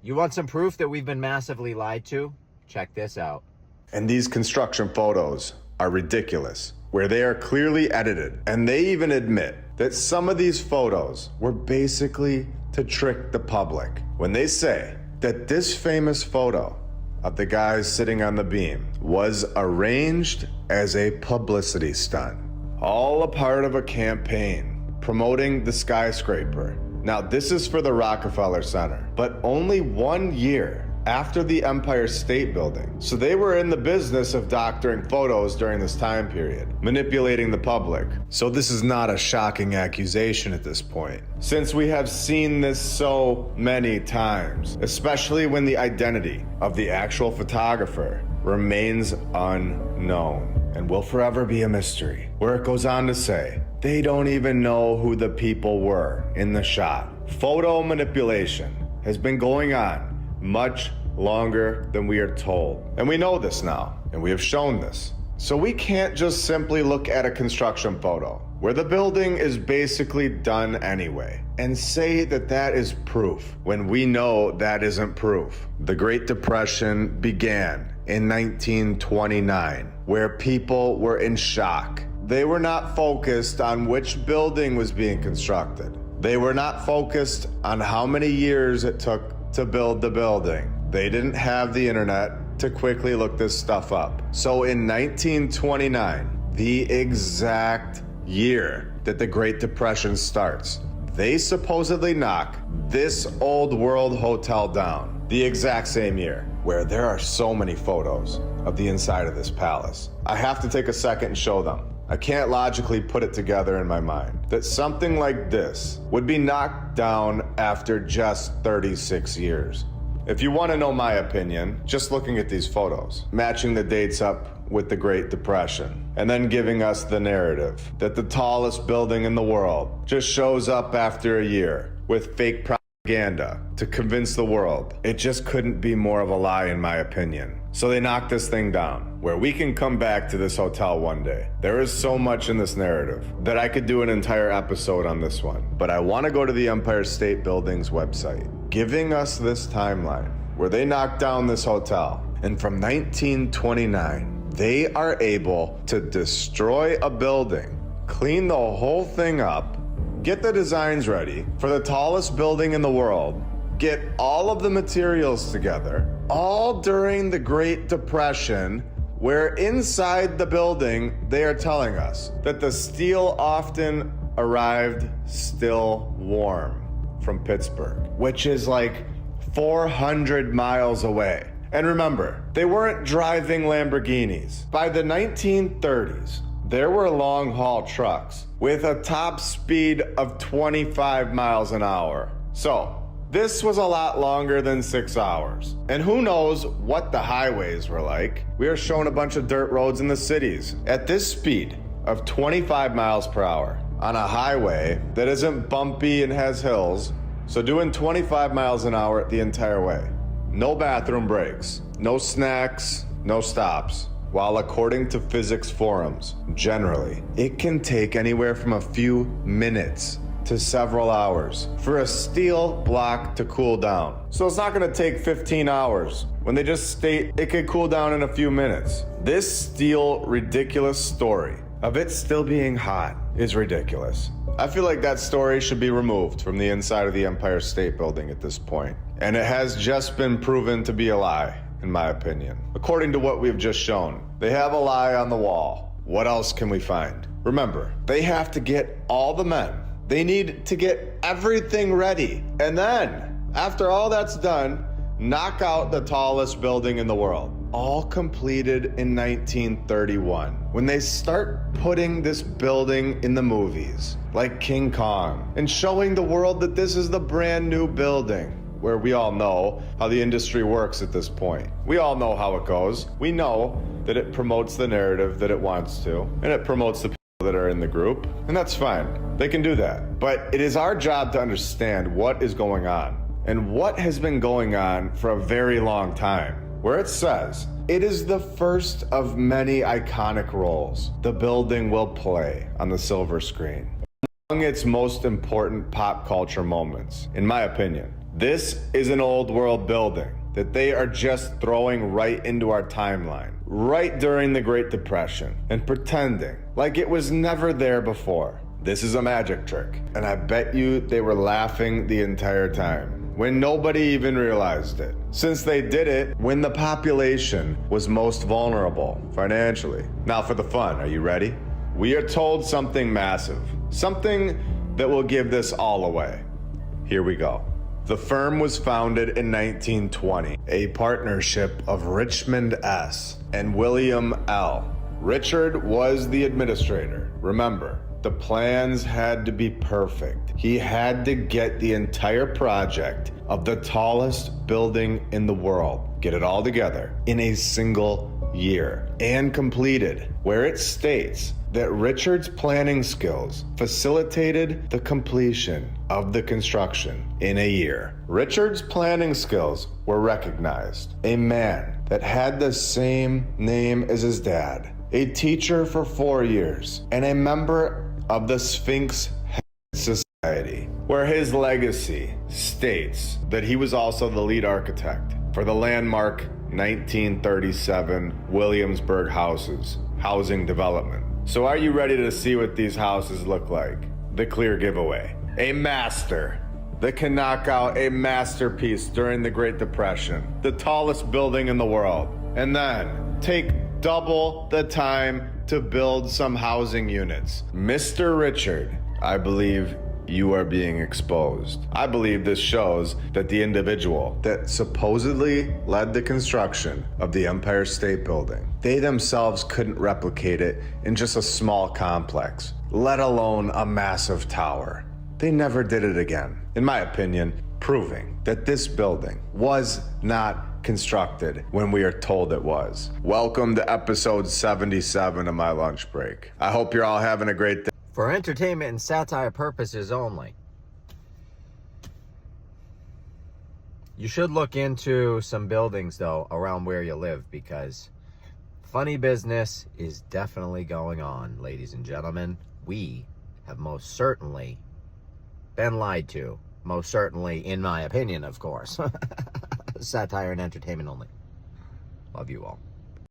You want some proof that we've been massively lied to? Check this out. And these construction photos are ridiculous, where they are clearly edited. And they even admit that some of these photos were basically to trick the public when they say that this famous photo of the guys sitting on the beam was arranged as a publicity stunt, all a part of a campaign promoting the skyscraper. Now, this is for the Rockefeller Center, but only 1 year after the Empire State Building. So they were in the business of doctoring photos during this time period, manipulating the public. So this is not a shocking accusation at this point, since we have seen this so many times, especially when the identity of the actual photographer remains unknown and will forever be a mystery, where it goes on to say, they don't even know who the people were in the shot. Photo manipulation has been going on much longer than we are told. And we know this now, and we have shown this. So we can't just simply look at a construction photo where the building is basically done anyway and say that that is proof when we know that isn't proof. The Great Depression began in 1929, where people were in shock. They were not focused on which building was being constructed. They were not focused on how many years it took to build the building. They didn't have the internet to quickly look this stuff up. So in 1929, the exact year that the Great Depression starts, they supposedly knock this old world hotel down. The exact same year, where there are so many photos of the inside of this palace. I have to take a second and show them. I can't logically put it together in my mind that something like this would be knocked down after just 36 years. If you want to know my opinion, just looking at these photos, matching the dates up with the Great Depression, and then giving us the narrative that the tallest building in the world just shows up after a year with fake propaganda to convince the world, it just couldn't be more of a lie in my opinion. So they knocked this thing down, where we can come back to this hotel one day. There is so much in this narrative that I could do an entire episode on this one, but I want to go to the Empire State Building's website, giving us this timeline where they knocked down this hotel. And from 1929, they are able to destroy a building, clean the whole thing up, get the designs ready for the tallest building in the world, get all of the materials together, all during the Great Depression, where inside the building, they are telling us that the steel often arrived still warm from Pittsburgh, which is like 400 miles away. And remember, they weren't driving Lamborghinis. By the 1930s, there were long-haul trucks with a top speed of 25 miles an hour. So, this was a lot longer than 6 hours. And who knows what the highways were like. We are shown a bunch of dirt roads in the cities at this speed of 25 miles per hour on a highway that isn't bumpy and has hills. So doing 25 miles an hour the entire way. No bathroom breaks, no snacks, no stops. While according to physics forums, generally, it can take anywhere from a few minutes to several hours for a steel block to cool down. So it's not gonna take 15 hours when they just state it could cool down in a few minutes. This steel ridiculous story of it still being hot is ridiculous. I feel like that story should be removed from the inside of the Empire State Building at this point. And it has just been proven to be a lie, in my opinion. According to what we've just shown, they have a lie on the wall. What else can we find? Remember, they have to get all the men. They need to get everything ready. And then, after all that's done, knock out the tallest building in the world. All completed in 1931. When they start putting this building in the movies, like King Kong, and showing the world that this is the brand new building, where we all know how the industry works at this point. We all know how it goes. We know that it promotes the narrative that it wants to, and it promotes the that are in the group, and that's fine. They can do that. But it is our job to understand what is going on and what has been going on for a very long time, where it says it is the first of many iconic roles the building will play on the silver screen. Among its most important pop culture moments, in my opinion, This is an old world building that they are just throwing right into our timeline, right during the Great Depression, and pretending like it was never there before. This is a magic trick, and I bet you they were laughing the entire time, when nobody even realized it, since they did it when the population was most vulnerable financially. Now for the fun, are you ready? We are told something massive, something that will give this all away. Here we go. The firm was founded in 1920, a partnership of Richmond S. and William L. Richard was the administrator. Remember, the plans had to be perfect. He had to get the entire project of the tallest building in the world, get it all together in a single year, and completed, where it states that Richard's planning skills facilitated the completion of the construction in a year. Richard's planning skills were recognized. A man that had the same name as his dad, a teacher for 4 years, and a member of the Sphinx Society, where his legacy states that he was also the lead architect for the landmark 1937 Williamsburg houses, housing development. So are you ready to see what these houses look like? The clear giveaway. A master that can knock out a masterpiece during the Great Depression, the tallest building in the world, and then take double the time to build some housing units. Mr. Richard, I believe you are being exposed. I believe this shows that the individual that supposedly led the construction of the Empire State Building, they themselves couldn't replicate it in just a small complex, let alone a massive tower. They never did it again, in my opinion, proving that this building was not constructed when we are told it was. Welcome to episode 77 of My Lunch Break. I hope you're all having a great day. For entertainment and satire purposes only. You should look into some buildings, though, around where you live, because funny business is definitely going on, ladies and gentlemen. We have most certainly been lied to. Most certainly, in my opinion, of course. Satire and entertainment only. Love you all.